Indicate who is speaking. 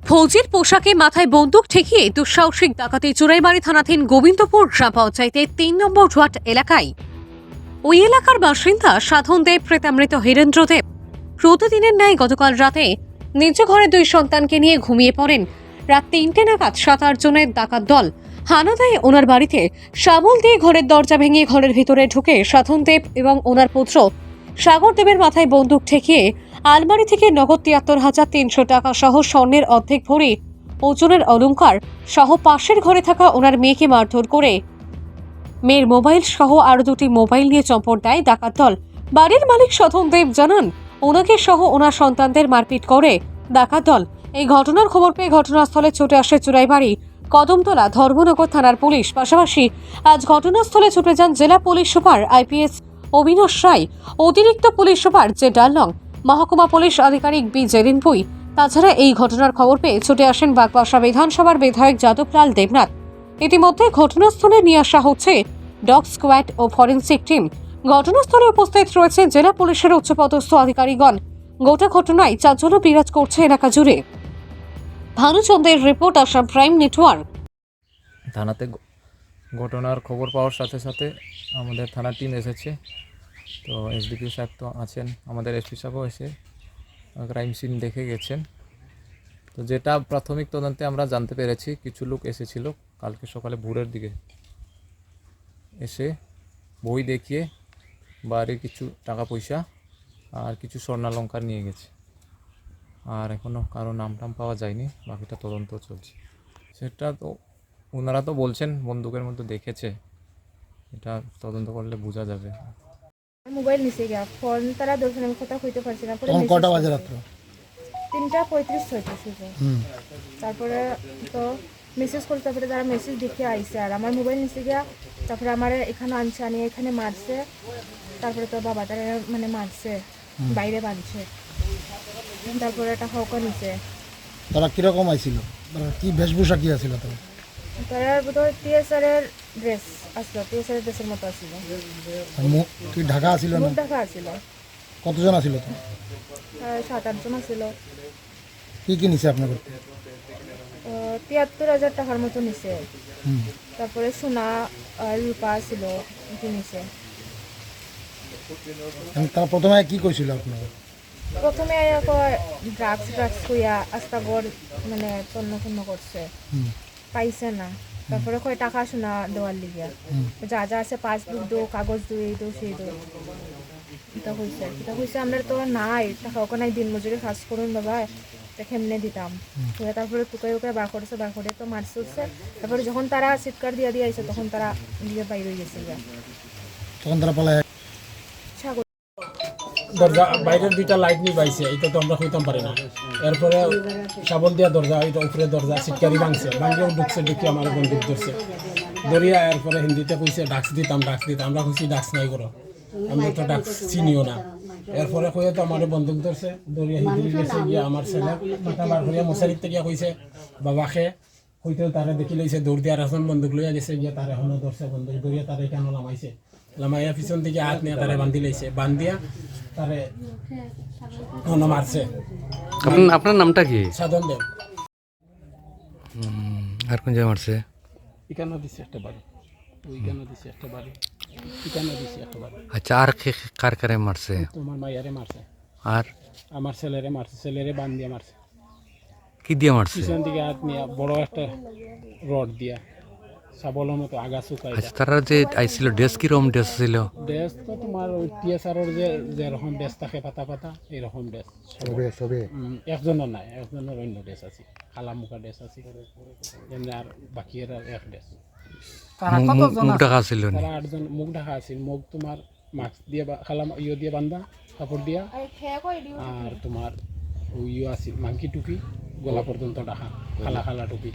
Speaker 1: ফৌজির পোশাকে মাথায় বন্দুক ঠেকিয়ে দুঃসাহসিক ডাকাতি চোরাইবাড়ি থানাধীন গোবিন্দপুর গ্রাম পঞ্চায়েতের ৩ নম্বর ওয়ার্ড এলাকায়। ওই এলাকার বাসিন্দা সাধন দেব প্রেতামৃত হীরেন্দ্র দেব প্রতিদিনের ন্যায় গতকাল রাতে নিজ ঘরে 2 সন্তানকে নিয়ে ঘুমিয়ে পড়েন। রাত 3টে নাগাদ 7-8 জনের ডাকাত দল হানা দেয় ওনার বাড়িতে। শাবল দিয়ে ঘরের দরজা ভেঙে ঘরের ভিতরে ঢুকে সাধন দেব এবং ওনার পুত্র সাগর দেবের মাথায় বন্দুক ঠেকিয়ে আলমারি থেকে নগদ ৭৩,৩০০ টাকা সহ স্বর্ণের অর্ধেক ভরি ওজনের অলংকার সহ পাশের ঘরে থাকা ওনার মেয়েকে মারধর করে মেয়ের মোবাইল সহ আরো 2টি মোবাইল নিয়ে চম্পট দেয় ডাকাত দল। বাড়ির মালিক সাধন দেব জানান, ওনাকে সহ ওনার সন্তানদের মারপিট করে ডাকাত দল। এই ঘটনার খবর পেয়ে ঘটনাস্থলে ছুটে আসে চোরাইবাড়ি কদমতলা ধর্মনগর থানার পুলিশ। পাশাপাশি আজ ঘটনাস্থলে ছুটে যান জেলা পুলিশ সুপার আইপিএস অবিনাশ রায়, অতিরিক্ত পুলিশ সুপার জে ডালং, মহকুমা পুলিশ আধিকারিক বি জেরিনপুই। তাছাড়া এই ঘটনার খবর পেয়ে ছুটে আসেন বাগবাসা বিধানসভার বিধায়ক যাদবলাল দেবনাথ। ইতিমধ্যে ঘটনাস্থলে নিয়ে আসা হচ্ছে ডগ স্কোয়াড ও ফরেন্সিক টিম। ঘটনাস্থলে উপস্থিত রয়েছে জেলা পুলিশের উচ্চপদস্থ আধিকারিকগণ। গোটা ঘটনায় চাঞ্চল্য বিরাজ করছে এলাকা জুড়ে। ভানুচন্দ্রের রিপোর্ট, আসাম প্রাইম নেটওয়ার্ক।
Speaker 2: থানাতে ঘটনার খবর পাওয়ার সাথে সাথে আমাদের থানার টিম এসেছে। তো এসডিপি সাহেব তো আছেন, আমাদের এসপি সাহেবও এসে ক্রাইম সিন দেখে গেছেন। তো যেটা প্রাথমিক তদন্তে আমরা জানতে পেরেছি, কিছু লোক এসেছিল কালকে সকালে ভোরের দিকে, এসে বই দেখিয়ে বাড়ির কিছু টাকা পয়সা আর কিছু স্বর্ণালঙ্কার নিয়ে গেছে। আর এখনও কারো নাম টাম পাওয়া যায়নি, বাকিটা তদন্ত চলছে। সেটা তো ওনারা তো বলছেন বন্দুকের মধ্যে দেখেছে, এটা তদন্ত করলে বোঝা যাবে।
Speaker 3: মোবাইল নিচে গিয়া ফোন তারা দর্শন আমি কথা কইতে পারছি না। পরে
Speaker 4: কটা বাজে রাত্র?
Speaker 3: 3:35 তারপরে তো মেসেজ করতে, তারপরে তারা মেসেজ দেখে আইসে আর আমার মোবাইল নিচে গিয়া তারপরে আমার এখানে আনছে, আনিয়ে এখানে মারছে। তারপরে তো বাবা তারা মানে মারছে, বাইরে বাঁধছে। তারপরে একটা হকা নিচে।
Speaker 4: তারা কিরকম আইছিল? কি বেশভূষা কি আছিল?
Speaker 3: তারা বোধহয় টিএসআর এর ড্রেস আসলো, টিএসআর এর ড্রেসের মতো আসছিল।
Speaker 4: তুই ঢাকা আসিল না?
Speaker 3: মুখ ঢাকা আসছিল।
Speaker 4: কতজন আসিল? তো
Speaker 3: 7-8 জন আসছিল।
Speaker 4: কি নিছে আপনার?
Speaker 3: ৭৩,০০০ টাকার মতো নিছে। তারপরে সোনা আর রূপা ছিল নিছে।
Speaker 4: তারা প্রথমে কি কইছিল আপনার?
Speaker 3: প্রথমে ড্রাগস কইয়া আস্তাগর মানে তন্ন করছে, পাইছে না। তারপরে কয় টাকা সোনা দেওয়ার লিগিয়া যা যা আছে পাসবুক দো, কাগজ দো, এই দো সেই দো, এটা কইছে। আমরা তো নাই টাকা, ওখানে দিন মজুরি কাজ করুন বাবা, কেমনে দিতাম। তারপরে টুকাই বার করে তো মারছে উঠছে। তারপরে যখন তারা চিৎকার দিয়ে আইছে তখন তারা নিজে বাইরে হয়ে গেছে।
Speaker 4: তখন তারা পালায়
Speaker 5: দরজা বাইরের 2টা লাইট নিয়ে পাইছে, এটা তো আমরা হইতাম পারি না। এরপরে শাবল দিয়া দরজা, এটা উপরে দরজা চিৎকারি ভাঙছে, ভাঙিয়েও ঢুকছে, ঢুকি আমার বন্দুক ধরছে দরিয়া। এরপরে হিন্দিতে কইছে ডাক্স দিতাম। আমরা কইছি ডাক্স নাই করো, আমি তো ডাক্স চিনিও না। এরপরে কইয়া তো আমার বন্দুক ধরছে, দরিয়া হিন্দি গেছে গিয়া আমার ছেলে মাথা বার করিয়া মশারিতে গিয়া কইছে বাবাকে, হইতেও তারা দেখি লইছে দৌড় দিয়ে আর এখন বন্দুক লইয়া গেছে গিয়া তারা এখনো ধরছে বন্দুক দরিয়া, তারা কেন লামাইছে, লামাইয়া পিছন দিকে হাত নিয়ে তারা বান্ধি লাইছে, বান্ধিয়া তারে মারছে।
Speaker 6: আপনার নামটা কি?
Speaker 5: সাধন দেব।
Speaker 6: আর কোন জায়গায় মারছে?
Speaker 5: এখানে দিছে একটা বাড়ি, ওইখানে দিছে একটা বাড়ি, এখানে দিছে একটা বাড়ি।
Speaker 6: আচ্ছা, আর কার কারে মারছে?
Speaker 5: তোমার মাইয়ারে মারছে,
Speaker 6: আর
Speaker 5: আমার ছেলেরে মারছে, ছেলেরে বান দিয়ে মারছে,
Speaker 6: কি দিয়ে মারছে?
Speaker 5: পিছন দিকে হাত নিয়ে বড় একটা রড দিয়া সাবলের মতো আগা চুকাই।
Speaker 6: আচ্ছা, তারা যে আইছিল ড্রেস কিরকম ড্রেস ছিল?
Speaker 5: ড্রেস তো তোমার ওই টিএসআরের যেরকম ড্রেস থাকে পাতা এইরকম ড্রেস সবে। একজনের নাই, একজনের অন্য ড্রেস আছে, খালা মুখা ড্রেস আছে এমনি, আর বাকি এর এক ড্রেস।
Speaker 6: মুখ ঢাকা ছিল?
Speaker 5: তারা 8 জন মুখ ঢাকা আছে, মুখ তোমার মাস্ক দিয়ে খালা দিয়ে বান্ধা কাপড় দিয়া, আর তোমার ইয়ে আছে মাংকি টুপি গলা পর্যন্ত ঢাকা, খালা টুপি।